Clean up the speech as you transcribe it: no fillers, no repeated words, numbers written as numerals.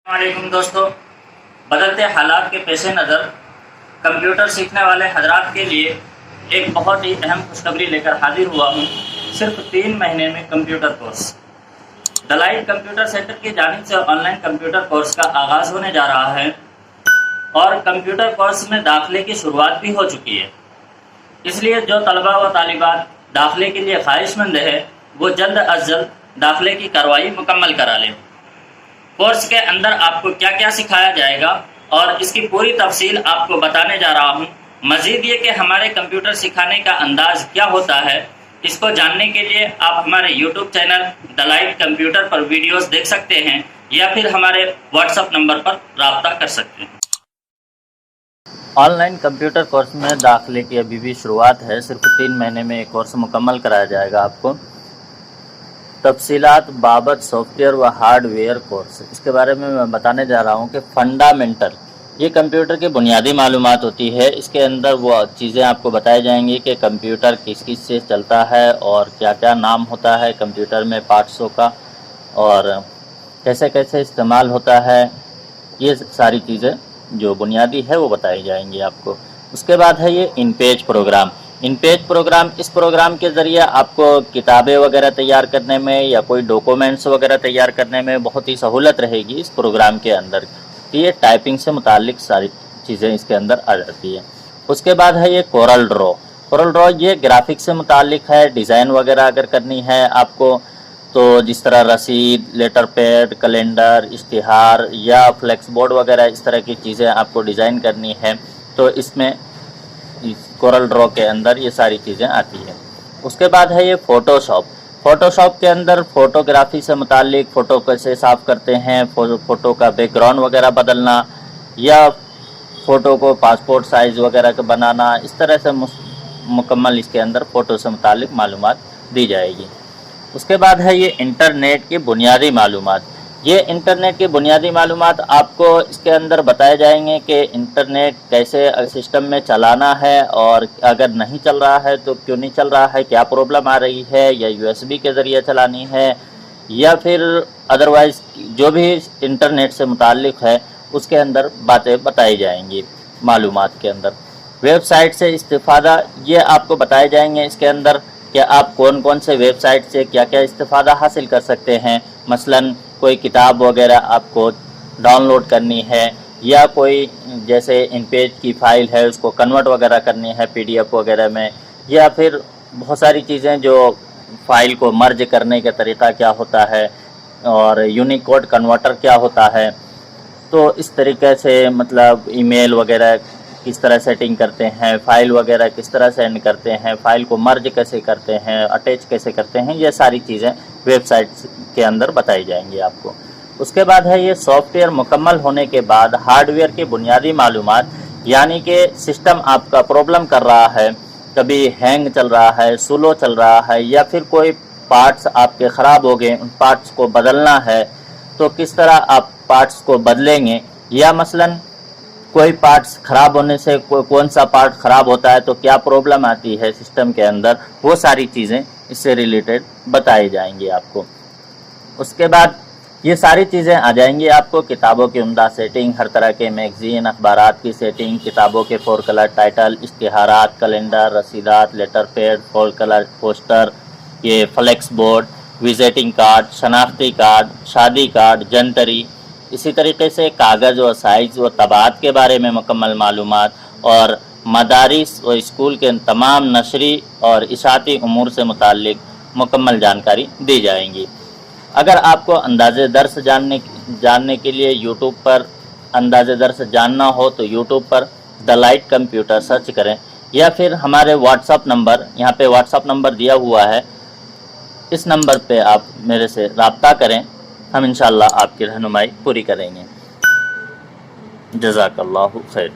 السلام علیکم دوستو، بدلتے حالات کے پیش نظر کمپیوٹر سیکھنے والے حضرات کے لیے ایک بہت ہی اہم خوشخبری لے کر حاضر ہوا ہوں۔ صرف 3 مہینے میں computer course delight computer centre کی جانب سے آن لائن کمپیوٹر کورس کا آغاز ہونے جا رہا ہے اور کمپیوٹر کورس میں داخلے کی شروعات بھی ہو چکی ہے۔ اس لیے جو طلباء و طالبات داخلے کے لیے خواہش مند ہے وہ جلد از جلد داخلے کی کارروائی مکمل کرا لیں۔ کورس کے اندر آپ کو کیا کیا سکھایا جائے گا اور اس کی پوری تفصیل آپ کو بتانے جا رہا ہوں۔ مزید یہ کہ ہمارے کمپیوٹر سکھانے کا انداز کیا ہوتا ہے، اس کو جاننے کے لیے آپ ہمارے یوٹیوب چینل ڈلائٹ کمپیوٹر پر ویڈیوز دیکھ سکتے ہیں یا پھر ہمارے واٹس ایپ نمبر پر رابطہ کر سکتے ہیں۔ آن لائن کمپیوٹر کورس میں داخلے کی ابھی بھی شروعات ہے۔ صرف 3 مہینے میں یہ کورس مکمل کرایا جائے گا آپ کو۔ تفصیلات بابت سافٹ ویئر و ہارڈ ویئر کورس، اس کے بارے میں بتانے جا رہا ہوں کہ فنڈامنٹل، یہ کمپیوٹر کی بنیادی معلومات ہوتی ہے۔ اس کے اندر وہ چیزیں آپ کو بتائی جائیں گی کہ کمپیوٹر کس سے چلتا ہے اور کیا کیا نام ہوتا ہے کمپیوٹر میں پارٹسوں کا اور کیسے کیسے استعمال ہوتا ہے۔ یہ ساری چیزیں جو بنیادی ہے وہ بتائی جائیں گی آپ کو۔ اس کے بعد ہے یہ ان پیج پروگرام۔ ان پیج پروگرام، اس پروگرام کے ذریعے آپ کو کتابیں وغیرہ تیار کرنے میں یا کوئی ڈاکومنٹس وغیرہ تیار کرنے میں بہت ہی سہولت رہے گی اس پروگرام کے اندر۔ یہ ٹائپنگ سے متعلق ساری چیزیں اس کے اندر آ جاتی ہیں۔ اس کے بعد ہے یہ کورل ڈرا۔ کورل ڈرا یہ گرافک سے متعلق ہے۔ ڈیزائن وغیرہ اگر کرنی ہے آپ کو تو جس طرح رسید، لیٹر پیڈ، کیلنڈر، اشتہار یا فلیکس بورڈ وغیرہ اس طرح کی چیزیں آپ کو ڈیزائن کرنی ہے تو اس میں کورل ڈرا کے اندر یہ ساری چیزیں آتی ہیں۔ اس کے بعد ہے یہ فوٹو شاپ۔ فوٹو شاپ کے اندر فوٹوگرافی سے متعلق فوٹو کیسے صاف کرتے ہیں، فوٹو کا بیک گراؤنڈ وغیرہ بدلنا یا فوٹو کو پاسپورٹ سائز وغیرہ کا بنانا، اس طرح سے مکمل اس کے اندر فوٹو سے متعلق معلومات دی جائے گی۔ اس کے بعد ہے یہ انٹرنیٹ کی بنیادی معلومات۔ یہ انٹرنیٹ کی بنیادی معلومات آپ کو اس کے اندر بتائے جائیں گے کہ انٹرنیٹ کیسے سسٹم میں چلانا ہے اور اگر نہیں چل رہا ہے تو کیوں نہیں چل رہا ہے، کیا پرابلم آ رہی ہے، یا USB کے ذریعے چلانی ہے یا پھر ادروائز جو بھی انٹرنیٹ سے متعلق ہے اس کے اندر باتیں بتائی جائیں گی معلومات کے اندر۔ ویب سائٹ سے استفادہ، یہ آپ کو بتائے جائیں گے اس کے اندر کہ آپ کون کون سے ویب سائٹ سے کیا کیا استفادہ حاصل کر سکتے ہیں۔ مثلاً کوئی کتاب وغیرہ آپ کو ڈاؤن لوڈ کرنی ہے یا کوئی جیسے ان پیج کی فائل ہے اس کو کنورٹ وغیرہ کرنی ہے PDF وغیرہ میں، یا پھر بہت ساری چیزیں جو فائل کو مرج کرنے کا طریقہ کیا ہوتا ہے اور یونیکوڈ کنورٹر کیا ہوتا ہے، تو اس طریقے سے مطلب ای میل وغیرہ کس طرح سیٹنگ کرتے ہیں، فائل وغیرہ کس طرح سینڈ کرتے ہیں، فائل کو مرج کیسے کرتے ہیں، اٹیچ کیسے کرتے ہیں، یہ ساری چیزیں ویب سائٹ کے اندر بتائی جائیں گی آپ کو۔ اس کے بعد ہے یہ سافٹ ویئر مکمل ہونے کے بعد ہارڈ ویئر کی بنیادی معلومات، یعنی کہ سسٹم آپ کا پرابلم کر رہا ہے، کبھی ہینگ چل رہا ہے، سلو چل رہا ہے یا پھر کوئی پارٹس آپ کے خراب ہو گئے، ان پارٹس کو بدلنا ہے تو کس طرح آپ پارٹس کو بدلیں گے، یا مثلاً کوئی پارٹس خراب ہونے سے کون سا پارٹ خراب ہوتا ہے تو کیا پرابلم آتی ہے سسٹم کے اندر، وہ ساری چیزیں اس سے ریلیٹڈ بتائی جائیں گی آپ کو۔ اس کے بعد یہ ساری چیزیں آ جائیں گی آپ کو کتابوں کی عمدہ سیٹنگ، ہر طرح کے میگزین اخبارات کی سیٹنگ، کتابوں کے 4 کلر ٹائٹل، اشتہارات، کیلنڈر، رسیدات، لیٹر پیڈ، 4 کلر پوسٹر، یہ فلیکس بورڈ، وزٹنگ کارڈ، شناختی کارڈ، شادی کارڈ، جنتری، اسی طریقے سے کاغذ و سائز و طباعت کے بارے میں مکمل معلومات اور مدارس و اسکول کے تمام نشری اور اشاعتی امور سے متعلق مکمل جانکاری دی جائیں گی۔ اگر آپ کو انداز درس جاننے کے لیے یوٹیوب پر انداز درس جاننا ہو تو یوٹیوب پر ڈلائٹ کمپیوٹر سرچ کریں یا پھر ہمارے واٹس ایپ نمبر، یہاں پہ واٹس ایپ نمبر دیا ہوا ہے، اس نمبر پہ آپ میرے سے رابطہ کریں، ہم انشاءاللہ آپ کی رہنمائی پوری کریں گے۔ جزاک اللہ خیر۔